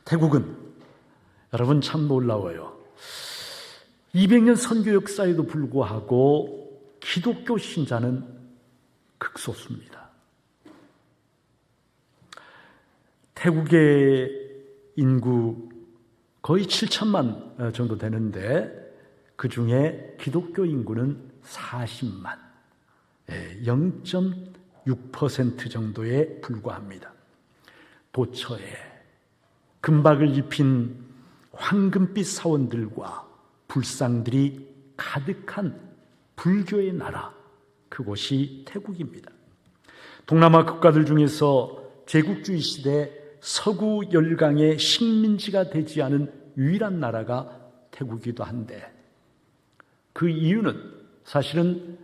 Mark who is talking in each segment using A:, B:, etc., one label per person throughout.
A: 태국은 여러분 참 놀라워요. 200년 선교 역사에도 불구하고 기독교 신자는 극소수입니다. 태국의 인구 거의 7천만 정도 되는데 그 중에 기독교 인구는 40만, 0.6% 정도에 불과합니다. 도처에 금박을 입힌 황금빛 사원들과 불상들이 가득한 불교의 나라, 그곳이 태국입니다. 동남아 국가들 중에서 제국주의 시대 서구 열강의 식민지가 되지 않은 유일한 나라가 태국이기도 한데, 그 이유는 사실은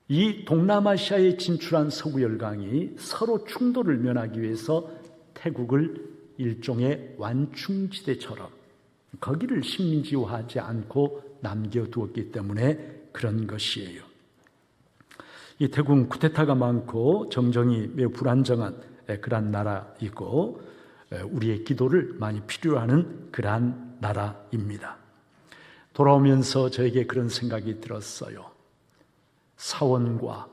A: 이 동남아시아에 진출한 서구 열강이 서로 충돌을 면하기 위해서 태국을 일종의 완충지대처럼 거기를 식민지화하지 않고 남겨두었기 때문에 그런 것이에요. 이 태국은 쿠데타가 많고 정정이 매우 불안정한 그러한 나라이고 우리의 기도를 많이 필요하는 그러한 나라입니다. 돌아오면서 저에게 그런 생각이 들었어요. 사원과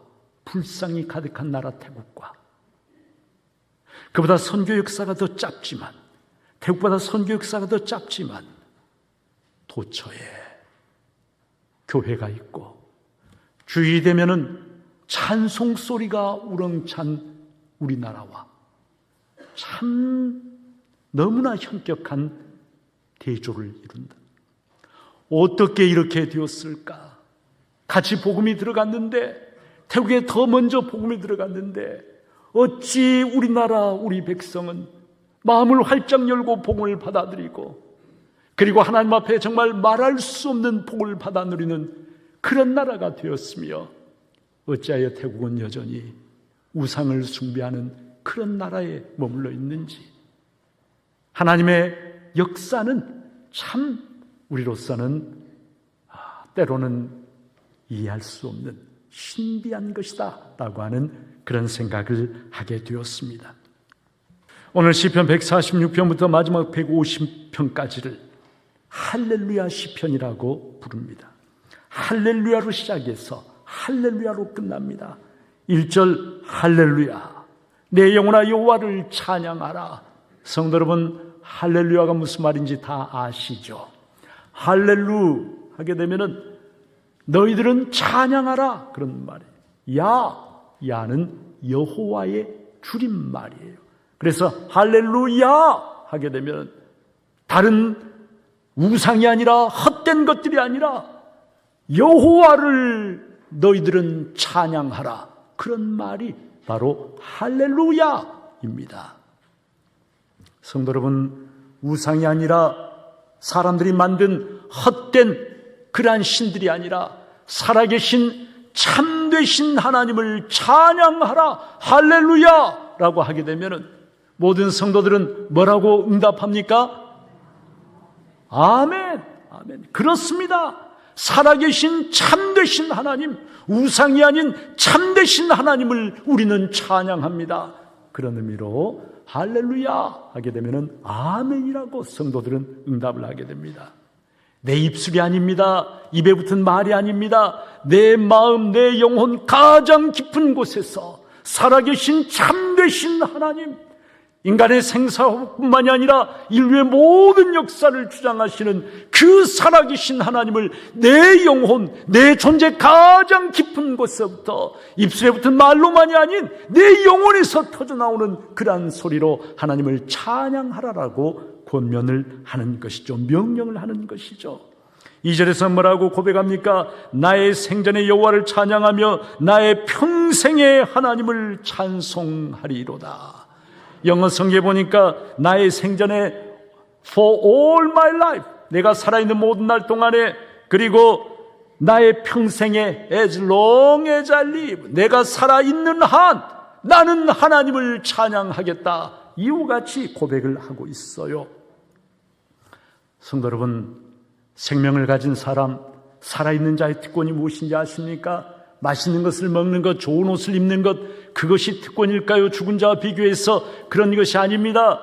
A: 불상이 가득한 나라 태국과 그보다 선교 역사가 더 짧지만, 태국보다 선교 역사가 더 짧지만 도처에 교회가 있고 주일이 되면은 찬송 소리가 우렁찬 우리나라와 참 너무나 현격한 대조를 이룬다. 어떻게 이렇게 되었을까? 같이 복음이 들어갔는데, 태국에 더 먼저 복음이 들어갔는데 어찌 우리나라 우리 백성은 마음을 활짝 열고 복음을 받아들이고 그리고 하나님 앞에 정말 말할 수 없는 복을 받아 누리는 그런 나라가 되었으며 어찌하여 태국은 여전히 우상을 숭배하는 그런 나라에 머물러 있는지, 하나님의 역사는 참 우리로서는 때로는 이해할 수 없는 신비한 것이다 라고 하는 그런 생각을 하게 되었습니다. 오늘 시편 146편부터 마지막 150편까지를 할렐루야 시편이라고 부릅니다. 할렐루야로 시작해서 할렐루야로 끝납니다. 1절 할렐루야, 내 영혼아 여호와를 찬양하라. 성도 여러분, 할렐루야가 무슨 말인지 다 아시죠? 할렐루 하게 되면은 너희들은 찬양하라 그런 말이에요. 야는 여호와의 줄임말이에요. 그래서 할렐루야 하게 되면 다른 우상이 아니라 헛된 것들이 아니라 여호와를 너희들은 찬양하라, 그런 말이 바로 할렐루야입니다. 성도 여러분, 우상이 아니라 사람들이 만든 헛된 그러한 신들이 아니라 살아계신 참되신 하나님을 찬양하라, 할렐루야 라고 하게 되면 모든 성도들은 뭐라고 응답합니까? 아멘, 아멘. 그렇습니다. 살아계신 참되신 하나님, 우상이 아닌 참되신 하나님을 우리는 찬양합니다. 그런 의미로 할렐루야 하게 되면 아멘이라고 성도들은 응답을 하게 됩니다. 내 입술이 아닙니다. 입에 붙은 말이 아닙니다. 내 마음, 내 영혼 가장 깊은 곳에서 살아계신 참되신 하나님, 인간의 생사뿐만이 아니라 인류의 모든 역사를 주장하시는 그 살아계신 하나님을 내 영혼, 내 존재 가장 깊은 곳에서부터 입술에 붙은 말로만이 아닌 내 영혼에서 터져나오는 그러한 소리로 하나님을 찬양하라라고 권면을 하는 것이죠. 명령을 하는 것이죠. 2절에서 뭐라고 고백합니까? 나의 생전의 여호와를 찬양하며 나의 평생의 하나님을 찬송하리로다. 영어 성경에 보니까 나의 생전에 for all my life, 내가 살아있는 모든 날 동안에, 그리고 나의 평생에 as long as I live, 내가 살아있는 한 나는 하나님을 찬양하겠다. 이와 같이 고백을 하고 있어요. 성도 여러분, 생명을 가진 사람, 살아있는 자의 특권이 무엇인지 아십니까? 맛있는 것을 먹는 것, 좋은 옷을 입는 것, 그것이 특권일까요? 죽은 자와 비교해서 그런 것이 아닙니다.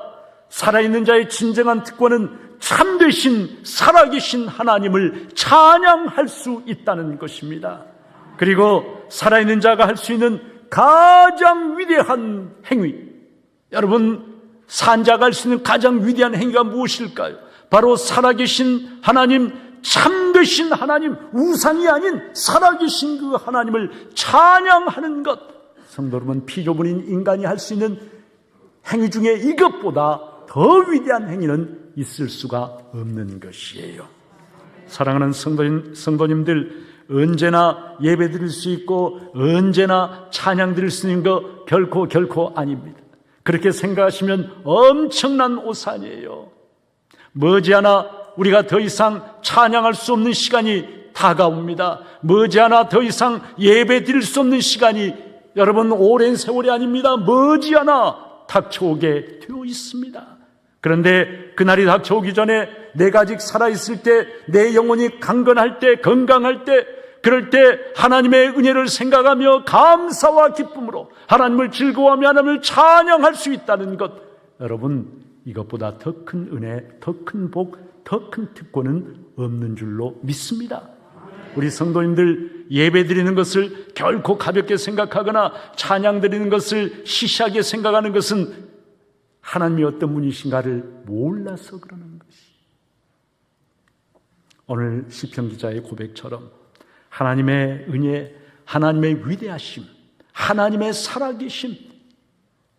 A: 살아있는 자의 진정한 특권은 참되신 살아계신 하나님을 찬양할 수 있다는 것입니다. 그리고 살아있는 자가 할 수 있는 가장 위대한 행위, 여러분, 산자가 할 수 있는 가장 위대한 행위가 무엇일까요? 바로 살아계신 하나님, 참되신 하나님, 우상이 아닌 살아계신 그 하나님을 찬양하는 것. 성도 여러분, 피조물인 인간이 할 수 있는 행위 중에 이것보다 더 위대한 행위는 있을 수가 없는 것이에요. 사랑하는 성도님들, 언제나 예배 드릴 수 있고 언제나 찬양 드릴 수 있는 거 결코 아닙니다. 그렇게 생각하시면 엄청난 오산이에요. 머지않아 우리가 더 이상 찬양할 수 없는 시간이 다가옵니다. 머지않아 더 이상 예배 드릴 수 없는 시간이, 여러분, 오랜 세월이 아닙니다. 머지않아 닥쳐오게 되어 있습니다. 그런데 그날이 닥쳐오기 전에 내가 아직 살아있을 때, 내 영혼이 강건할 때, 건강할 때, 그럴 때 하나님의 은혜를 생각하며 감사와 기쁨으로 하나님을 즐거워하며 하나님을 찬양할 수 있다는 것, 여러분, 이것보다 더 큰 은혜, 더 큰 복, 더 큰 특권은 없는 줄로 믿습니다. 우리 성도님들, 예배 드리는 것을 결코 가볍게 생각하거나 찬양 드리는 것을 시시하게 생각하는 것은 하나님이 어떤 분이신가를 몰라서 그러는 것이. 오늘 시편 기자의 고백처럼 하나님의 은혜, 하나님의 위대하심, 하나님의 살아계심,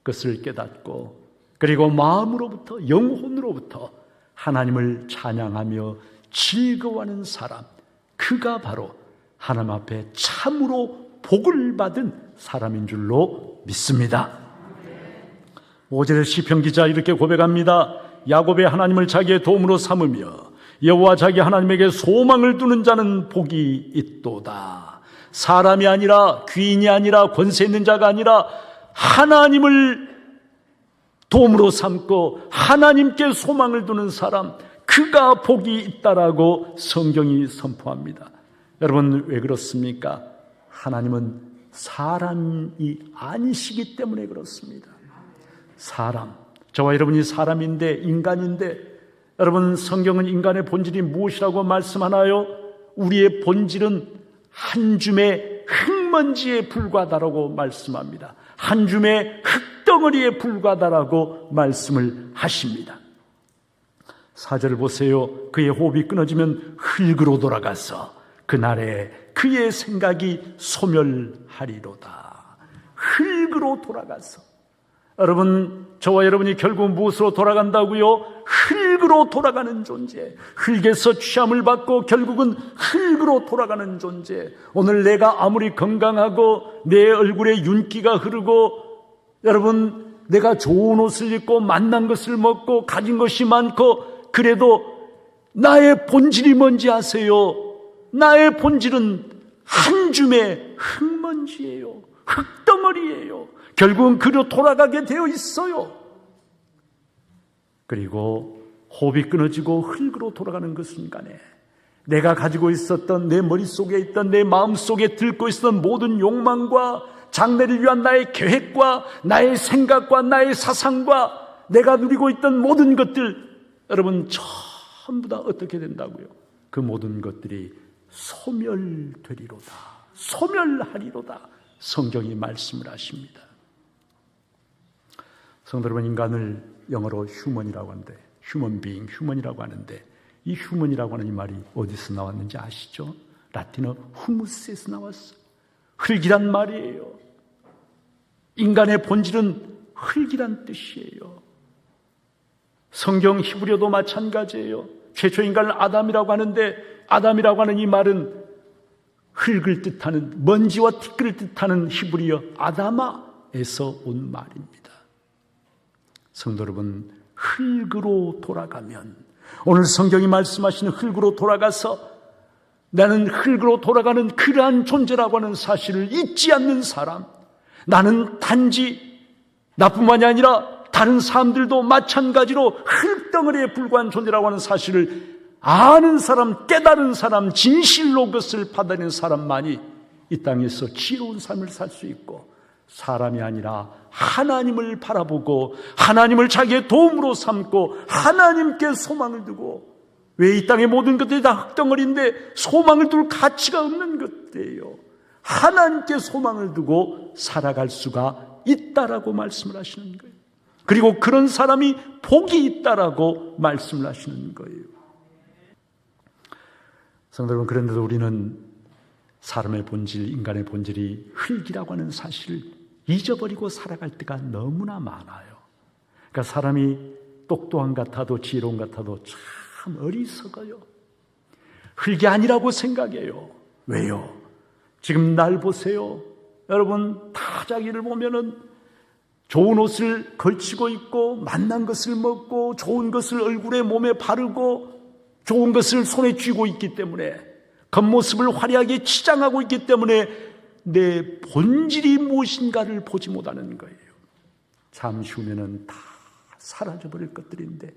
A: 그것을 깨닫고 그리고 마음으로부터, 영혼으로부터 하나님을 찬양하며 즐거워하는 사람, 그가 바로 하나님 앞에 참으로 복을 받은 사람인 줄로 믿습니다. 5절의 시편 기자 이렇게 고백합니다. 야곱의 하나님을 자기의 도움으로 삼으며 여호와 자기 하나님에게 소망을 두는 자는 복이 있도다. 사람이 아니라, 귀인이 아니라, 권세 있는 자가 아니라 하나님을 도움으로 삼고 하나님께 소망을 두는 사람, 그가 복이 있다라고 성경이 선포합니다. 여러분, 왜 그렇습니까? 하나님은 사람이 아니시기 때문에 그렇습니다. 사람, 저와 여러분이 사람인데, 인간인데, 여러분, 성경은 인간의 본질이 무엇이라고 말씀하나요? 우리의 본질은 한 줌의 흙먼지에 불과하다라고 말씀합니다. 한 줌의 흙덩어리에 불과하다라고 말씀을 하십니다. 4절 보세요. 그의 호흡이 끊어지면 흙으로 돌아가서 그날에 그의 생각이 소멸하리로다. 흙으로 돌아가서. 여러분, 저와 여러분이 결국 무엇으로 돌아간다고요? 흙으로 돌아가는 존재. 흙에서 취함을 받고 결국은 흙으로 돌아가는 존재. 오늘 내가 아무리 건강하고 내 얼굴에 윤기가 흐르고, 여러분, 내가 좋은 옷을 입고 만난 것을 먹고 가진 것이 많고, 그래도 나의 본질이 뭔지 아세요? 나의 본질은 한 줌의 흙먼지예요. 흙덩어리예요. 결국은 그로 돌아가게 되어 있어요. 그리고 호흡이 끊어지고 흙으로 돌아가는 그 순간에 내가 가지고 있었던, 내 머릿속에 있던, 내 마음속에 들고 있었던 모든 욕망과 장래를 위한 나의 계획과 나의 생각과 나의 사상과 내가 누리고 있던 모든 것들, 여러분, 전부 다 어떻게 된다고요? 그 모든 것들이 소멸되리로다, 소멸하리로다, 성경이 말씀을 하십니다. 성도 여러분, 인간을 영어로 휴먼이라고 하는데, 휴먼 비잉, 휴먼이라고 하는데, 이 휴먼이라고 하는 이 말이 어디서 나왔는지 아시죠? 라틴어 후무스에서 나왔어요. 흙이란 말이에요. 인간의 본질은 흙이란 뜻이에요. 성경 히브리어도 마찬가지예요. 최초 인간을 아담이라고 하는데, 아담이라고 하는 이 말은 흙을 뜻하는, 먼지와 티끌을 뜻하는 히브리어 아다마에서 온 말입니다. 성도 여러분, 흙으로 돌아가면, 오늘 성경이 말씀하시는 흙으로 돌아가서 나는 흙으로 돌아가는 그러한 존재라고 하는 사실을 잊지 않는 사람, 나는 단지 나뿐만이 아니라 다른 사람들도 마찬가지로 흙덩어리에 불과한 존재라고 하는 사실을 아는 사람, 깨달은 사람, 진실로 그것을 받아내는 사람만이 이 땅에서 지혜로운 삶을 살 수 있고, 사람이 아니라 하나님을 바라보고 하나님을 자기의 도움으로 삼고 하나님께 소망을 두고, 왜 이 땅의 모든 것들이 다 흙덩어리인데 소망을 둘 가치가 없는 것들이에요. 하나님께 소망을 두고 살아갈 수가 있다라고 말씀을 하시는 거예요. 그리고 그런 사람이 복이 있다라고 말씀을 하시는 거예요. 성도 여러분, 그런데도 우리는 사람의 본질, 인간의 본질이 흙이라고 하는 사실을 잊어버리고 살아갈 때가 너무나 많아요. 그러니까 사람이 똑똑한 것 같아도 지혜로운 것 같아도 참 어리석어요. 흙이 아니라고 생각해요. 왜요? 지금 날 보세요. 여러분, 다 자기를 보면은 좋은 옷을 걸치고 있고, 맛난 것을 먹고, 좋은 것을 얼굴에 몸에 바르고, 좋은 것을 손에 쥐고 있기 때문에, 겉모습을 화려하게 치장하고 있기 때문에 내 본질이 무엇인가를 보지 못하는 거예요. 잠시 후면은 다 사라져버릴 것들인데,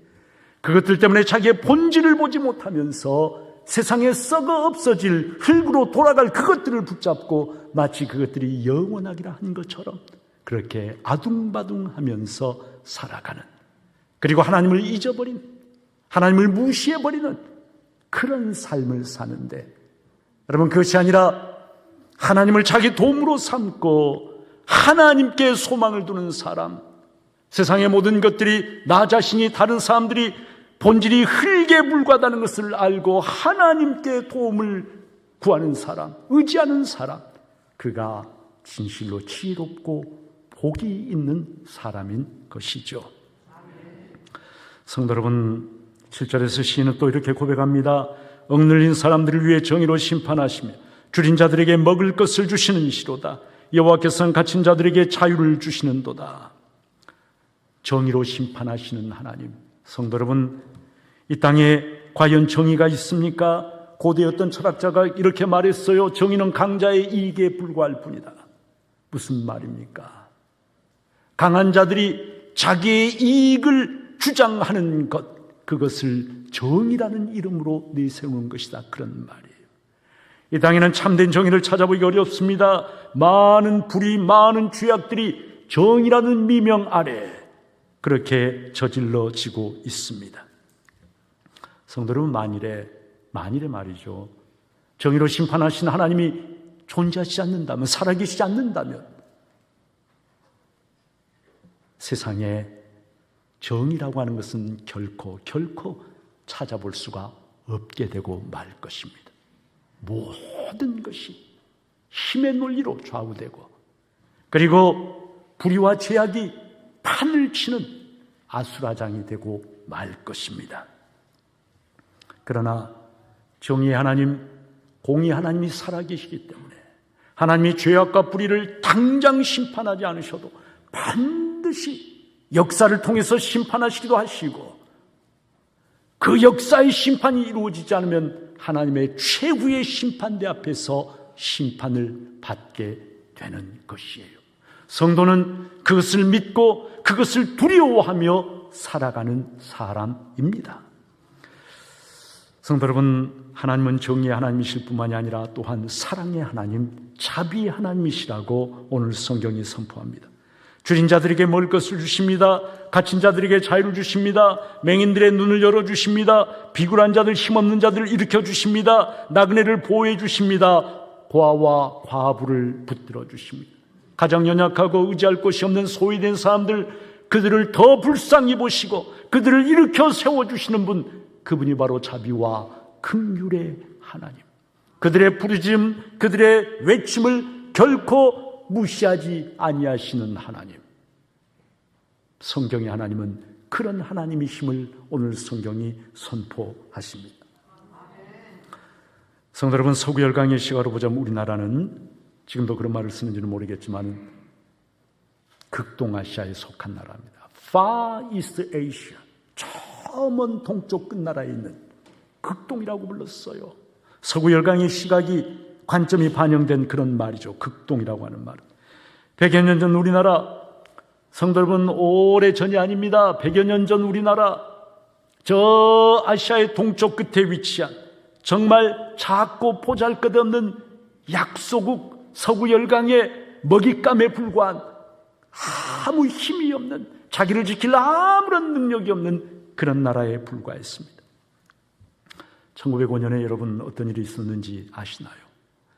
A: 그것들 때문에 자기의 본질을 보지 못하면서 세상에 썩어 없어질 흙으로 돌아갈 그것들을 붙잡고 마치 그것들이 영원하기라 한 것처럼 그렇게 아둥바둥하면서 살아가는, 그리고 하나님을 잊어버린, 하나님을 무시해버리는 그런 삶을 사는데, 여러분, 그것이 아니라 하나님을 자기 도움으로 삼고 하나님께 소망을 두는 사람, 세상의 모든 것들이, 나 자신이, 다른 사람들이 본질이 흙에 불과하다는 것을 알고 하나님께 도움을 구하는 사람, 의지하는 사람, 그가 진실로 지혜롭고 복이 있는 사람인 것이죠. 성도 여러분, 7절에서 시인은 또 이렇게 고백합니다. 억눌린 사람들을 위해 정의로 심판하시며 줄인 자들에게 먹을 것을 주시는 이시로다. 여호와께서는 갇힌 자들에게 자유를 주시는도다. 정의로 심판하시는 하나님. 성도 여러분, 이 땅에 과연 정의가 있습니까? 고대 어떤 철학자가 이렇게 말했어요. 정의는 강자의 이익에 불과할 뿐이다. 무슨 말입니까? 강한 자들이 자기의 이익을 주장하는 것, 그것을 정의라는 이름으로 내세우는 것이다, 그런 말이에요. 이 땅에는 참된 정의를 찾아보기 어렵습니다. 많은 불의, 많은 죄악들이 정의라는 미명 아래 그렇게 저질러지고 있습니다. 성도 여러분, 만일에 말이죠, 정의로 심판하신 하나님이 존재하지 않는다면, 살아계시지 않는다면 세상에 정의라고 하는 것은 결코 찾아볼 수가 없게 되고 말 것입니다. 모든 것이 힘의 논리로 좌우되고, 그리고 불의와 죄악이 판을 치는 아수라장이 되고 말 것입니다. 그러나 정의의 하나님, 공의의 하나님이 살아계시기 때문에 하나님이 죄악과 불의를 당장 심판하지 않으셔도 반드시 역사를 통해서 심판하시기도 하시고, 그 역사의 심판이 이루어지지 않으면 하나님의 최후의 심판대 앞에서 심판을 받게 되는 것이에요. 성도는 그것을 믿고 그것을 두려워하며 살아가는 사람입니다. 성도 여러분, 하나님은 정의의 하나님이실 뿐만이 아니라 또한 사랑의 하나님, 자비의 하나님이시라고 오늘 성경이 선포합니다. 줄인 자들에게 먹을 것을 주십니다. 갇힌 자들에게 자유를 주십니다. 맹인들의 눈을 열어주십니다. 비굴한 자들, 힘없는 자들을 일으켜주십니다. 나그네를 보호해 주십니다. 고아와 과부를 붙들어 주십니다. 가장 연약하고 의지할 곳이 없는 소외된 사람들, 그들을 더 불쌍히 보시고 그들을 일으켜 세워주시는 분, 그분이 바로 자비와 긍휼의 하나님. 그들의 부르짖음, 그들의 외침을 결코 무시하지 아니하시는 하나님. 성경의 하나님은 그런 하나님이심을 오늘 성경이 선포하십니다. 성도 여러분, 서구 열강의 시각으로 보자면 우리나라는 지금도 그런 말을 쓰는지는 모르겠지만 극동아시아에 속한 나라입니다. Far East Asia, 저 먼 동쪽 끝나라에 있는 극동이라고 불렀어요. 서구 열강의 시각이 관점이 반영된 그런 말이죠. 극동이라고 하는 말은. 100여 년 전 우리나라 성도 여러분, 오래전이 아닙니다. 100여 년 전 우리나라 저 아시아의 동쪽 끝에 위치한 정말 작고 보잘것없는 약소국 서구 열강의 먹잇감에 불과한 아무 힘이 없는, 자기를 지킬 아무런 능력이 없는 그런 나라에 불과했습니다. 1905년에 여러분 어떤 일이 있었는지 아시나요?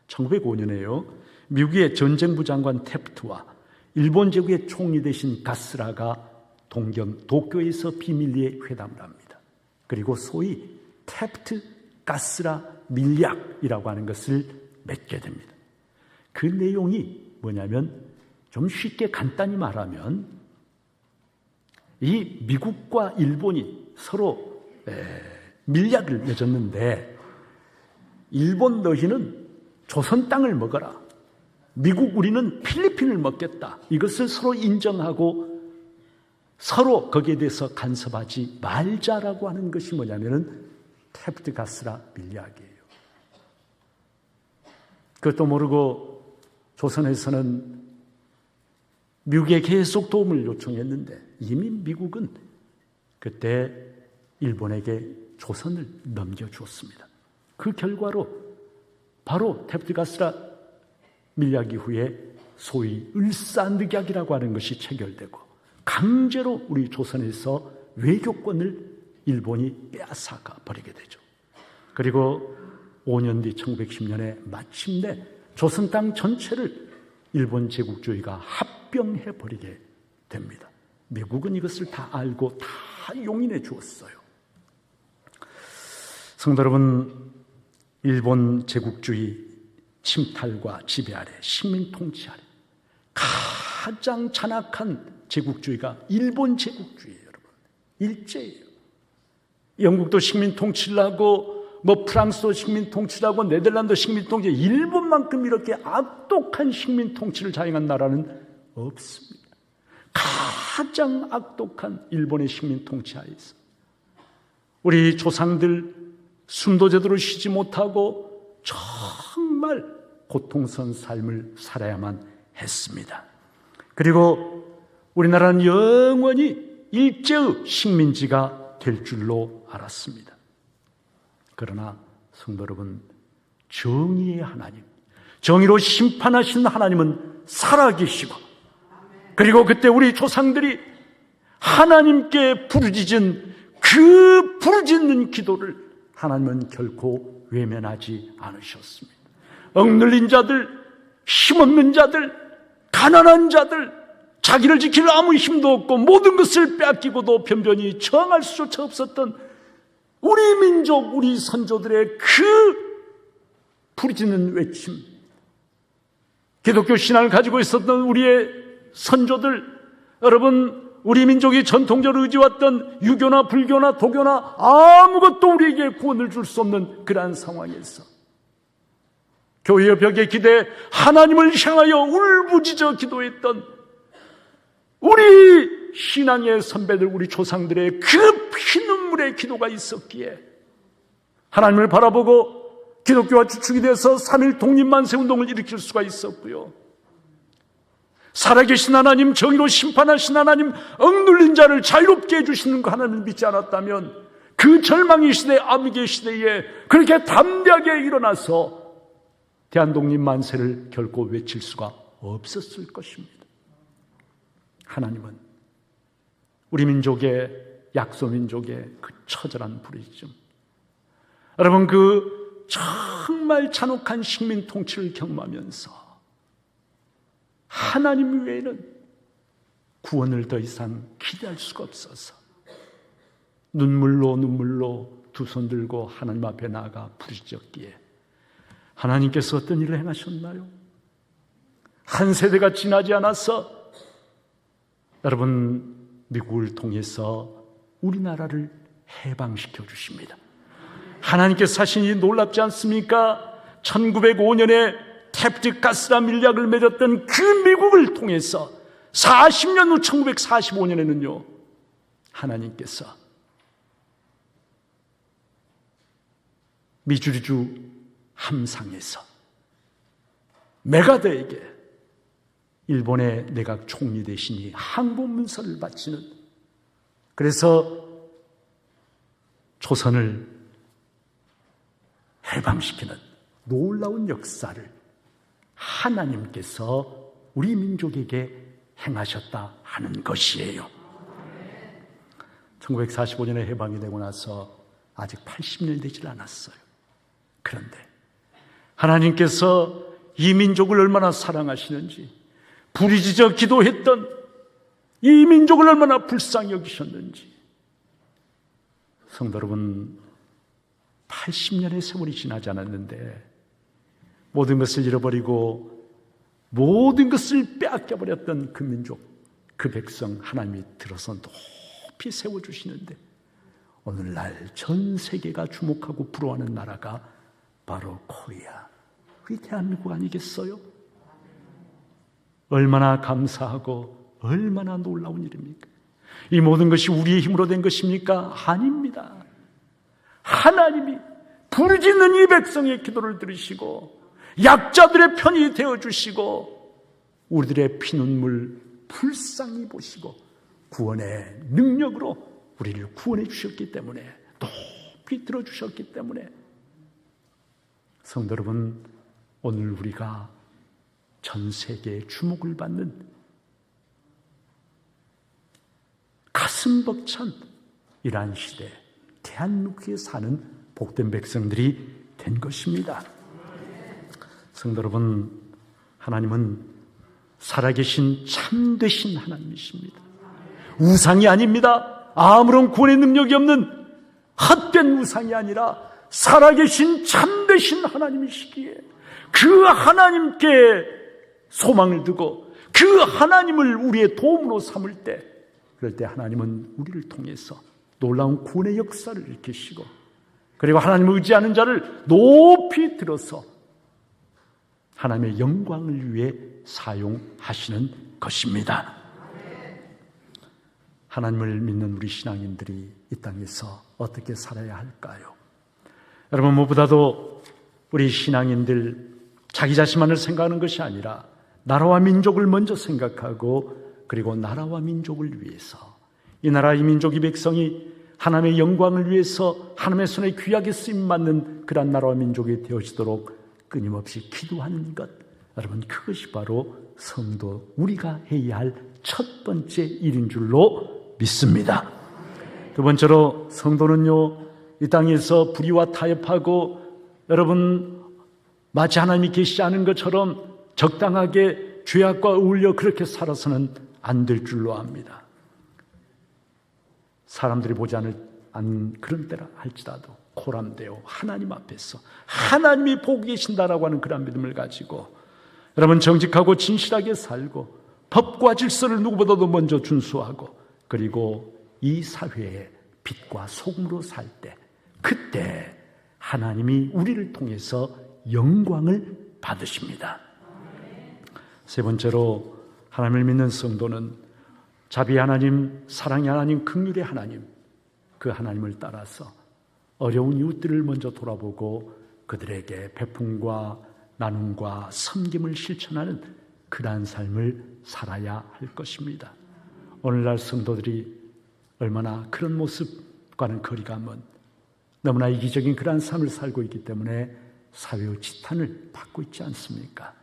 A: 1905년에요, 미국의 전쟁부 장관 태프트와 일본 제국의 총리 대신 가스라가 도쿄에서 비밀리에 회담을 합니다. 그리고 소위 태프트 가스라 밀약이라고 하는 것을 맺게 됩니다. 그 내용이 뭐냐면, 좀 쉽게 간단히 말하면 이 미국과 일본이 서로 밀약을 맺었는데, 일본 너희는 조선 땅을 먹어라, 미국 우리는 필리핀을 먹겠다, 이것을 서로 인정하고 서로 거기에 대해서 간섭하지 말자라고 하는 것이 뭐냐면은 태프트 가스라 밀약이에요. 그것도 모르고 조선에서는 미국에 계속 도움을 요청했는데, 이미 미국은 그때 일본에게 조선을 넘겨주었습니다. 그 결과로 바로 태프트 가스라 밀약 이후에 소위 을사늑약이라고 하는 것이 체결되고, 강제로 우리 조선에서 외교권을 일본이 빼앗아가 버리게 되죠. 그리고 5년 뒤 1910년에 마침내 조선 땅 전체를 일본 제국주의가 합병해 버리게 됩니다. 미국은 이것을 다 알고 다 용인해 주었어요. 성도 여러분, 일본 제국주의 침탈과 지배 아래, 식민 통치 아래 가장 잔악한 제국주의가 일본 제국주의예요. 여러분, 일제예요. 영국도 식민 통치를 하고, 프랑스도 식민 통치를 하고, 네덜란드 식민 통치, 일본만큼 이렇게 악독한 식민 통치를 자행한 나라는 없습니다. 가장 악독한 일본의 식민 통치 하에서 우리 조상들 숨도 제대로 쉬지 못하고 정말 고통스러운 삶을 살아야만 했습니다. 그리고 우리나라는 영원히 일제의 식민지가 될 줄로 알았습니다. 그러나 성도 여러분, 정의의 하나님, 정의로 심판하신 하나님은 살아계시고, 그리고 그때 우리 조상들이 하나님께 부르짖은 그 부르짖는 기도를 하나님은 결코 외면하지 않으셨습니다. 억눌린 자들, 힘없는 자들, 가난한 자들, 자기를 지킬 아무 힘도 없고 모든 것을 빼앗기고도 변변히 정할 수조차 없었던 우리 민족, 우리 선조들의 그 부르짖는 외침, 기독교 신앙을 가지고 있었던 우리의 선조들, 여러분, 우리 민족이 전통적으로 의지해왔던 유교나 불교나 도교나 아무것도 우리에게 구원을 줄 수 없는 그러한 상황에서 교회의 벽에 기대 하나님을 향하여 울부짖어 기도했던 우리 신앙의 선배들, 우리 조상들의 그 피눈물의 기도가 있었기에 하나님을 바라보고 기독교가 주축이 돼서 3.1 독립만세 운동을 일으킬 수가 있었고요. 살아계신 하나님, 정의로 심판하신 하나님, 억눌린 자를 자유롭게 해주시는 그 하나님을 믿지 않았다면 그 절망의 시대, 암흑의 시대에 그렇게 담대하게 일어나서 대한독립만세를 결코 외칠 수가 없었을 것입니다. 하나님은 우리 민족의, 약소민족의 그 처절한 부르짖음, 여러분, 그 정말 잔혹한 식민 통치를 경험하면서 하나님 외에는 구원을 더 이상 기대할 수가 없어서 눈물로 두 손 들고 하나님 앞에 나아가 부르짖었기에 하나님께서 어떤 일을 행하셨나요? 한 세대가 지나지 않아서 여러분, 미국을 통해서 우리나라를 해방시켜 주십니다. 하나님께서 하신 일이 놀랍지 않습니까? 1905년에 태프트 가스라 밀약을 맺었던 그 미국을 통해서 40년 후 1945년에는요, 하나님께서 미주리주 함상에서 메가더에게 일본의 내각 총리 대신이 항복문서를 바치는, 그래서 조선을 해방시키는 놀라운 역사를 하나님께서 우리 민족에게 행하셨다 하는 것이에요. 1945년에 해방이 되고 나서 아직 80년이 되질 않았어요. 그런데 하나님께서 이 민족을 얼마나 사랑하시는지, 부르짖어 기도했던 이 민족을 얼마나 불쌍히 여기셨는지. 성도 여러분, 80년의 세월이 지나지 않았는데 모든 것을 잃어버리고 모든 것을 빼앗겨버렸던 그 민족, 그 백성 하나님이 들어서 높이 세워주시는데 오늘날 전 세계가 주목하고 부러워하는 나라가 바로 코리아, 우리 대한민국 아니겠어요? 얼마나 감사하고 얼마나 놀라운 일입니까? 이 모든 것이 우리의 힘으로 된 것입니까? 아닙니다. 하나님이 부르짖는 이 백성의 기도를 들으시고 약자들의 편이 되어주시고 우리들의 피눈물 불쌍히 보시고 구원의 능력으로 우리를 구원해 주셨기 때문에, 높이 들어주셨기 때문에, 성도 여러분, 오늘 우리가 전 세계의 주목을 받는 가슴 벅찬 이러한 시대, 대한민국에 사는 복된 백성들이 된 것입니다. 성도 여러분, 하나님은 살아계신 참되신 하나님이십니다. 우상이 아닙니다. 아무런 구원의 능력이 없는 헛된 우상이 아니라 살아계신 참되신 하나님이시기에 그 하나님께 소망을 두고 그 하나님을 우리의 도움으로 삼을 때, 그럴 때 하나님은 우리를 통해서 놀라운 구원의 역사를 일으키시고, 그리고 하나님을 의지하는 자를 높이 들어서 하나님의 영광을 위해 사용하시는 것입니다. 하나님을 믿는 우리 신앙인들이 이 땅에서 어떻게 살아야 할까요? 여러분, 무엇보다도 우리 신앙인들 자기 자신만을 생각하는 것이 아니라 나라와 민족을 먼저 생각하고, 그리고 나라와 민족을 위해서, 이 나라, 이 민족, 이 백성이 하나님의 영광을 위해서 하나님의 손에 귀하게 쓰임받는 그런 나라와 민족이 되어지도록 끊임없이 기도하는 것, 여러분, 그것이 바로 성도, 우리가 해야 할 첫 번째 일인 줄로 믿습니다. 두 번째로, 성도는요, 이 땅에서 불의와 타협하고, 여러분, 마치 하나님이 계시지 않은 것처럼 적당하게 죄악과 어울려 그렇게 살아서는 안 될 줄로 압니다. 사람들이 보지 않은 그런 때라 할지라도 코람되어 하나님 앞에서 하나님이 보고 계신다라고 하는 그런 믿음을 가지고, 여러분, 정직하고 진실하게 살고 법과 질서를 누구보다도 먼저 준수하고, 그리고 이 사회의 빛과 소금으로 살 때, 그때 하나님이 우리를 통해서 영광을 받으십니다. 세 번째로, 하나님을 믿는 성도는 자비의 하나님, 사랑의 하나님, 긍휼의 하나님, 그 하나님을 따라서 어려운 이웃들을 먼저 돌아보고 그들에게 베품과 나눔과 섬김을 실천하는 그러한 삶을 살아야 할 것입니다. 오늘날 성도들이 얼마나 그런 모습과는 거리가 먼, 너무나 이기적인 그러한 삶을 살고 있기 때문에 사회의 지탄을 받고 있지 않습니까?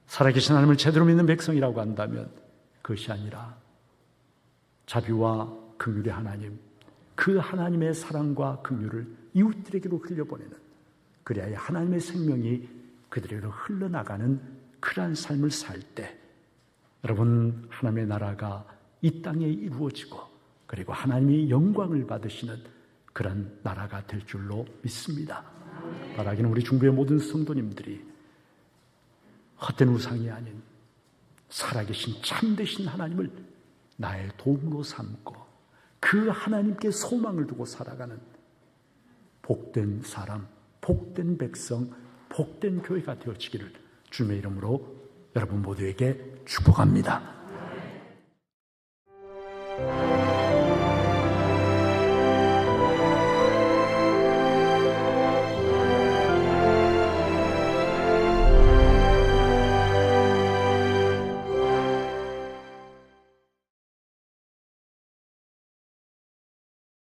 A: 살아계신 하나님을 제대로 믿는 백성이라고 한다면 그것이 아니라 자비와 긍휼의 하나님, 그 하나님의 사랑과 긍휼을 이웃들에게로 흘려보내는, 그래야 하나님의 생명이 그들에게로 흘러나가는 그러한 삶을 살 때, 여러분, 하나님의 나라가 이 땅에 이루어지고, 그리고 하나님이 영광을 받으시는 그런 나라가 될 줄로 믿습니다. 바라기는 우리 중부의 모든 성도님들이 헛된 우상이 아닌 살아계신 참되신 하나님을 나의 도움으로 삼고 그 하나님께 소망을 두고 살아가는 복된 사람, 복된 백성, 복된 교회가 되어지기를 주님의 이름으로 여러분 모두에게 축복합니다.